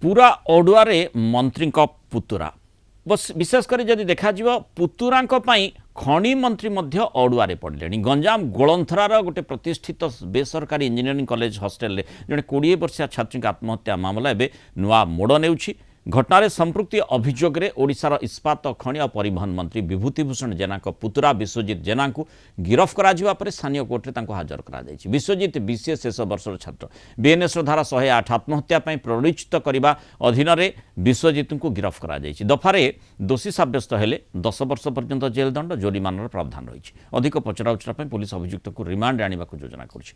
पूरा ओडुआरे मंत्री पुतुरा बस विशेषकर जदि देखा पुतुरा खनि मंत्री ओडुआरे पड़े गंजाम गोलंथरार गोटे प्रतिष्ठित बेसरकारी इंजीनियरिंग कॉलेज हॉस्टल जड़े 20 वर्षीय छात्री आत्महत्या मामला एवं नुआ मोड़ नेउछि। घटना संपृक्ति अभियोग में ओडिशार इस्पात खनि और परिवहन मंत्री विभूतिभूषण जेना पुतुरा विश्वजित जेना को गिरफ कर स्थानीय कोर्टे हाजर कर विश्वजित बीसीए शेष वर्षर छात्र बीएनएस धारा 108 आत्महत्या प्ररोचित करने अधीन विश्वजित को गिरफ कर दफारे दोषी सब्यस्त हेले 10 वर्ष पर्यंत जेल दंड जोरिमानार प्रावधान रही। अधिक पचराउचरा पुलिस अभियुक्त को रिमांड आने को योजना कर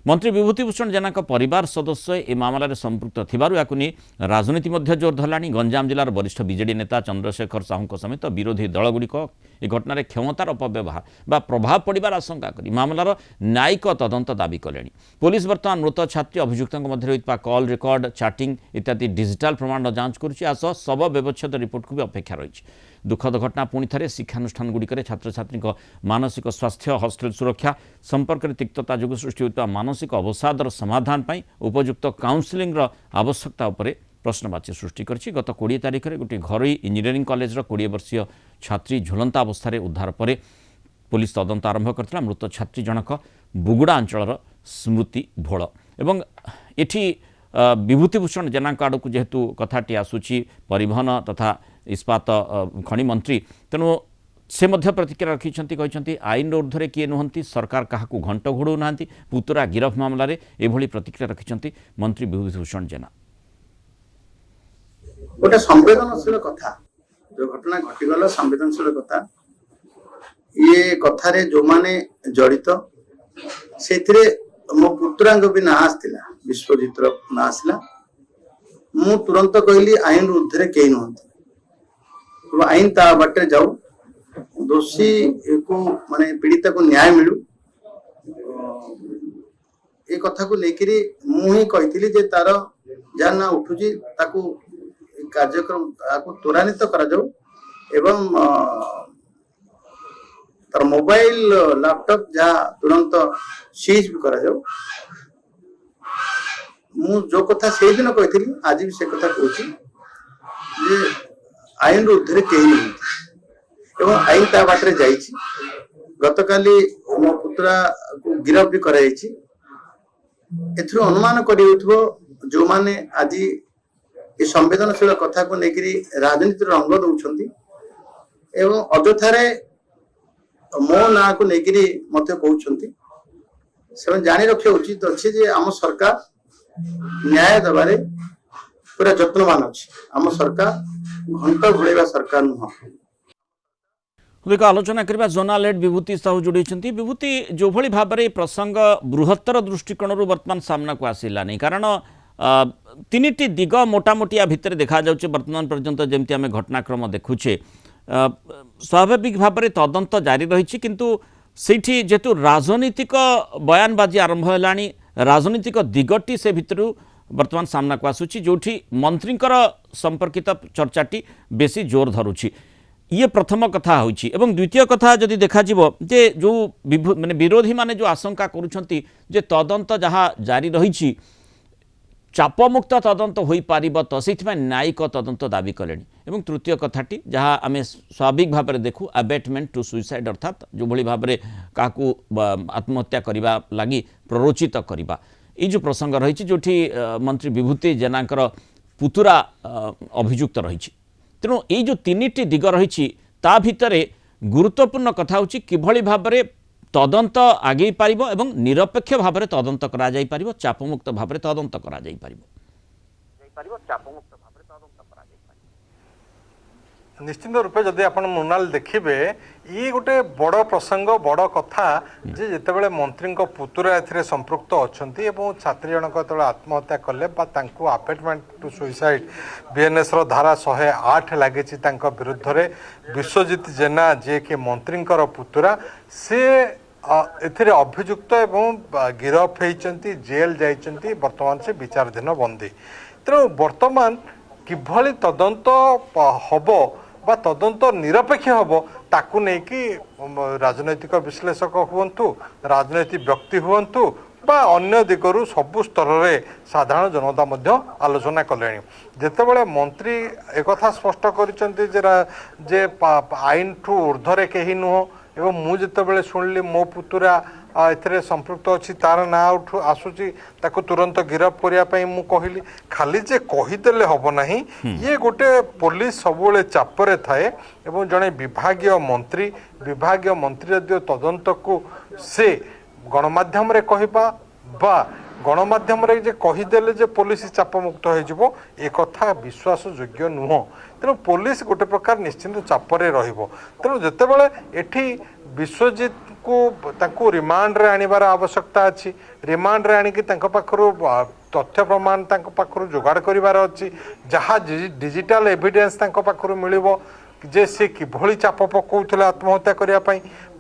मंत्री विभूतिभूषण जेना परिवार सदस्य ए मामलें संपृक्त थिबारु याकु नि राजनीति जोर धरलानी। गंजाम जिलार वरिष्ठ बीजेडी नेता चंद्रशेखर साहू समेत विरोधी दलगुड़िक ए घटना क्षमतार अपव्यवहार बा प्रभाव पड़ार आशंका कर मामलार न्यायिक तदंत दाबी कले। पुलिस बर्तमान मृत छात्री अभियुक्तों मध्य होता कॉल रेकर्ड चैटिंग इत्यादि डिजिटाल प्रमाण जांच कर शव व्यवच्छेद रिपोर्ट को भी अपेक्षा रही। दुखद घटना पुणी थे शिक्षानुष्ठान गुड़िक छात्र छात्री मानसिक स्वास्थ्य हॉस्टेल सुरक्षा संपर्क में तिक्तता जो सृष्टि होता मानसिक अवसादर समाधान पर उपयुक्त काउंसिलिंग आवश्यकता उपरे प्रश्नवाची सृष्टि कर। गत 20 तारिख में गोटे घरोई इंजीनियरिंग कॉलेज 20 वर्षीय छात्री झुलंता अवस्था उद्धार पर पुलिस तदंत आरंभ करथिला। मृत छात्री जनक बुगुड़ा अंचल स्मृति भोल एवं एठी विभूतिभूषण जेना आड़ को जेहेतु कथाटी आसूची परिवहन तथा इस्पात खनि मंत्री तेणु से मध्य प्रतिक्रिया रखिंट आईन ऊर्ध्वे किए नुहति सरकार क्या घंट घोड़ौ ना पुतुरा गिरफ मामलें एभली प्रतिक्रिया रखिंट मंत्री विभूतिभूषण जेना। गोटे संवेदनशील कथा जो घटना घटीगला संवेदनशील कथा ये कथार जो माने जड़ित से मो पुतुरा भी ना आसला विश्वजित ना आसला मु तुरंत कहली आईन ऊर्ध्वे कई नुहति आईन ता बाटे जाऊ दोषी को माने पीड़िता को न्याय मिलू ये कथा को लेकर मुझे कही जे तार जहाँ ना उठुची ताकू कार्यक्रम त्वरान्वित करा जाऊ एवं तार मोबाइल लैपटॉप जहाँ तुरंत सीज भी करा जाऊ। मु जो कथा से दिन कही आज भी से कथा कहूँ आईन ऊर्ध्वे कहीं नहीं एवं आईन ता बाटे जाइए। गतकाली मो पुतुरा को गिरफ भी कराई अनुमान कर जो माने आज ये संवेदनशील कथा को लेकर राजनीति रंग दौरान एवं अଯଥାରେ मो ना को लेकर मत कहते से जानी रखा उचित अच्छे जे आम सरकार न्याय दबारे पूरा यत्नवान अच्छी। आम सरकार घंट घोड़ेवा सरकार नुह। एक आलोचना करबा जोनाल हेड विभूति साहू जोड़ी विभूति जो भली भाव में प्रसंग बृहत्तर दृष्टिकोण वर्तमान सामना को आसिलानी कारण तीनिटी दिग मोटामोटी या भितर देखा जाउछे वर्तमान पर्यंत जमती आम घटनाक्रम देखुचे स्वाभाविक भाव में तदंत जारी रही किंतु सेठी जेतु राजनीतिक बयानबाजी आरंभ है राजनीतिक दिगटी से भितर वर्तमान सामना को आसूची जो मंत्री संपर्कित चर्चाटी बेसी जोर धरुची ये प्रथम कथा होची। एवं द्वितीय कथा जदि देखा जे जो माने विरोधी माने जो आशंका करुछंती जे तदंत जहाँ जारी रही चापमुक्त तदंत हो पारिब तो से न्यायिक तदंत दाबी कले। एवं तृतीय कथाटी जहाँ आम स्वाभाविक भाव में देखू अबेटमेंट टू सुइसाइड अर्थात जो भली भाव में क्या आत्महत्या करने लगी प्ररोचित करवा ये जो प्रसंग रही जो मंत्री विभूति जेनाकर पुतुरा अभियुक्त रही तेणु ये जो तीनिटी दिग रही ता भितर गुरुत्वपूर्ण कथा होची किभली भाव में तदंत आगे पारिबो एवं निरपेक्ष भाव में तदंत करा जाई पारिबो चापमुक्त भाव में तदंत करा जाई पारिबो निश्चित रूपे जदि आपण मुनाल देखिबे ये गोटे बड़ प्रसंग बड़ कथा जे जेतेबेले मंत्री पुतुरा एथिरे संपृक्त अछंती एवं छात्री जनक जेतेबेले आत्महत्या कले बा तांको अपेटमेंट टू सुइसाइड बीएनएस रो धारा 108 लागिछि तांको विरुद्ध रे विश्वजित जेना जे कि मंत्री पुतुरा से एथिरे अभियुक्त एवं गिरफ होइचंती जेल जाइचंती वर्तमान से विचाराधीन बंदी। तेणु वर्तमान किभली तदंत हबो बा तदंत निरपेक्ष हबो ताकू नहीं कि राजनैतिक विश्लेषक हुंतु राजनैतिक व्यक्ति हुंतु बा अन्य दिगरु सबु स्तर रे साधारण जनता मध्य आलोचना कले जेतेबेले मंत्री एकथा स्पष्ट करिसेंती जे आईन ठू ऊर्ध्वरे केही नुह एवं मु जेतेबेले सुनली मो पुतुरा एथिरे संपृक्त अच्छी तार ना उठू आसूची ताको तुरंत गिरफ करने मु कहली खाली जे कहीदेले हम ना ये गोटे पुलिस सबुले चापरे थाए एवं जड़े विभागीय मंत्री जदि तदंत को से गणमाध्यम रे कहबा बा गणमाध्यम रे जे कहीदेले जे पुलिस चापमुक्त हो कथा विश्वास योग्य नुह तेणु पुलिस गोटे प्रकार निश्चिंत चापरे रहिबो तेणु जेतेबेले एठी विश्वजित को रिमांड रे आनिबार आवश्यकता अच्छी रिमांड रे आनिकी तांको पाखरु तथ्य प्रमाण तांको पाखरु जोगाड़ करिवार अच्छी जहाँ डिजिटल एविडेंस तांको पाखरु मिलिबो जे से किभली चाप पकाउथिले आत्महत्या करिया पई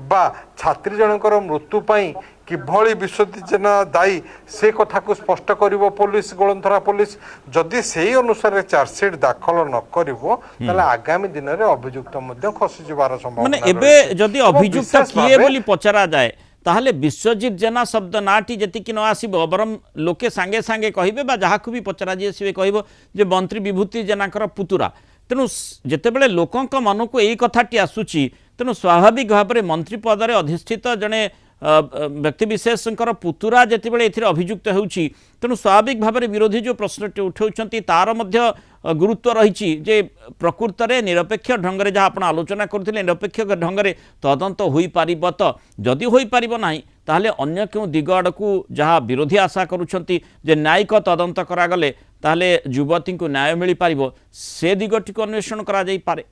बा छात्री जनकर मृत्यु पई किभली विश्वजित जेना दायी से कथा को स्पष्ट करिवो पुलिस गोलंथरा पुलिस जदि सेही अनुसार चार्जशीट दाखल न करिवो ताले आगामी दिन रे अभियुक्त मध्ये खसी जिवार संभावना माने एबे जदि अभियुक्त किए बोली पचरा जाए ताहले विश्वजित जेना शब्द नाटी जति न आसीबो बरम लोके सांगे सांगे कहिबे बा जाहाकु भी पचरा जे सिबे कहबो जे मंत्री विभूति जेनाकर पुतुरा तेणु जितेबले लोकों मन को यही कथाटी आसूची तेणु स्वाभाविक भाव में मंत्री पदर अधिष्ठित जड़े व्यक्तिशेष पुतुरा जितेबले ए अभियुक्त होउची तेणु स्वाभाविक भाव में विरोधी जो प्रश्नटी उठाउछंती तार मध्य गुरुत्व रही जे प्रकृत में निरपेक्ष ढंग से जहाँ आप आलोचना करते निरपेक्ष ढंग से तदंत हो पार तो जदि हो पार ना ताहले अन्य क्यों दिग आड़ को जहाँ विरोधी आशा करुछंती जे न्यायिक तदंत करागले ताहले युवती को न्याय मिल पार से दिगटी को अन्वेषण करा जाई पारे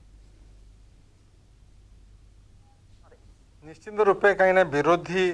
निश्चित रूपे कहीं विरोधी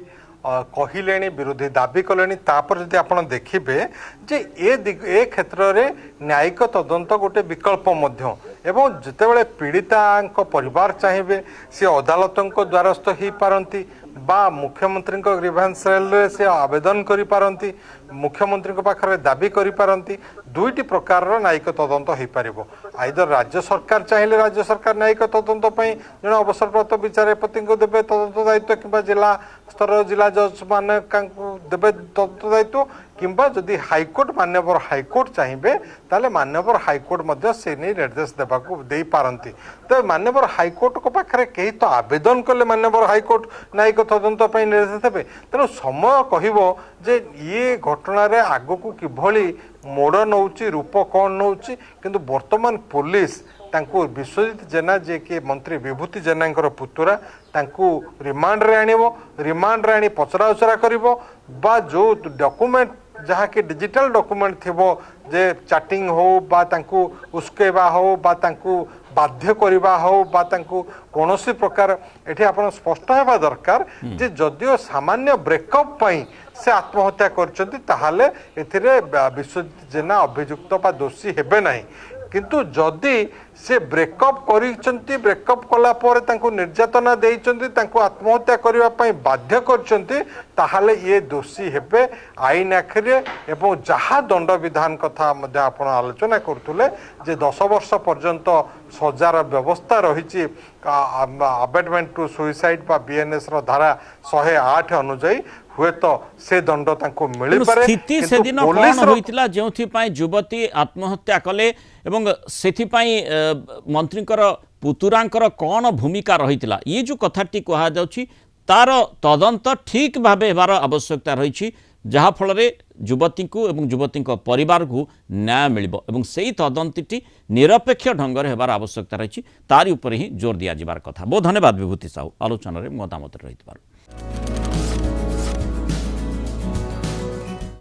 कहले विरोधी दाबी कले तापर जदि आप देखिए जे ए क्षेत्र में न्यायिक तदंत गोटे विकल्प मध्य एवं जितेबाला पीड़िता परिवार चाहिए सी अदालत द्वारस्थ हो पारती बा मुख्यमंत्री ग्रीभांस सेल से आवेदन करि पारंती मुख्यमंत्री पाखरे दाबी करि पारंती दुईटी प्रकार न्यायिक तदंत हो पार आइदर राज्य सरकार चाहिए राज्य सरकार न्यायिक तदंत जन अवसरप्राप्त विचारपति को देवे तदंत दायित्व कि जिला स्तर जिला जज मान देवे तदंत दायित्व किंबा जदि हाईकोर्ट मान्यवर हाईकोर्ट चाहिए ताले मान्यवर हाईकोर्ट मध्य से नहीं निर्देश देवाक दे पारंती तो मान्यवर हाईकोर्ट को पाखरे कहीं तो आवेदन कले मान्यवर हाईकोर्ट न्यायिक तदंत निर्देश देवे तेणु समय कहब जे ये घटना रे आग को किभली मोड़ नौची रूप कौन नौची किंतु वर्तमान पुलिस तांको विश्वजित जेना जे कि मंत्री विभूति जेना पुतुरा तांको रिमांड रे आनिबो रिमांड रे आनी पचरा उचरा करिवो बा जो डॉक्यूमेंट जहाँ कि डिजिटल डॉक्यूमेंट थिबो जे चैटिंग हो बा तांको उस्केबा हो बा तांको बाध्य करवा हो बा तांको कोनोसी प्रकार एठी आपण स्पष्ट हेबा दरकार जे जदियो सामान्य ब्रेकअप पई से आत्महत्या करचंती ताहाले एथिरे विश्वजित जेना अभियुक्त बा दोषी हेबे नाही किंतु जदि से ब्रेकअप करिसंती ब्रेकअप कला पर तांको निर्यातना देइचंती तांको आत्महत्या करिवा पई बाध्य करचंती ताहाले ये दोषी हेबे आईन आखिरे एवं जहाँ दंड विधान कथा मध्ये आपण आलोचना करथुले जे 10 वर्ष पर्यंत सजार व्यवस्था रही अबेटमेंट टू सुइसाइड बा बीएनएस रो धारा 108 अनुଯାयी हुए तो से दंड तांको मिल पारे स्थिति से दिन कोन होइतिला जेउथि पई युवती आत्महत्या कले एवं सेथि पई मंत्रीकर पुतुरांकर कौन भूमिका रहितिला ये जो कथाटी कहा जाउछि तार तदंत ठीक भाबे हेबार आवश्यकता रही जहाँ फल युवती को एवं युवती परिवार को न्याय मिलिबो एवं सेही तदंतटी निरपेक्ष ढंग से हेबार आवश्यकता रही तारी उपर ही जोर दिया जिबार कथा बहुत धन्यवाद विभूति साहू आलोचना रे मतामत रही।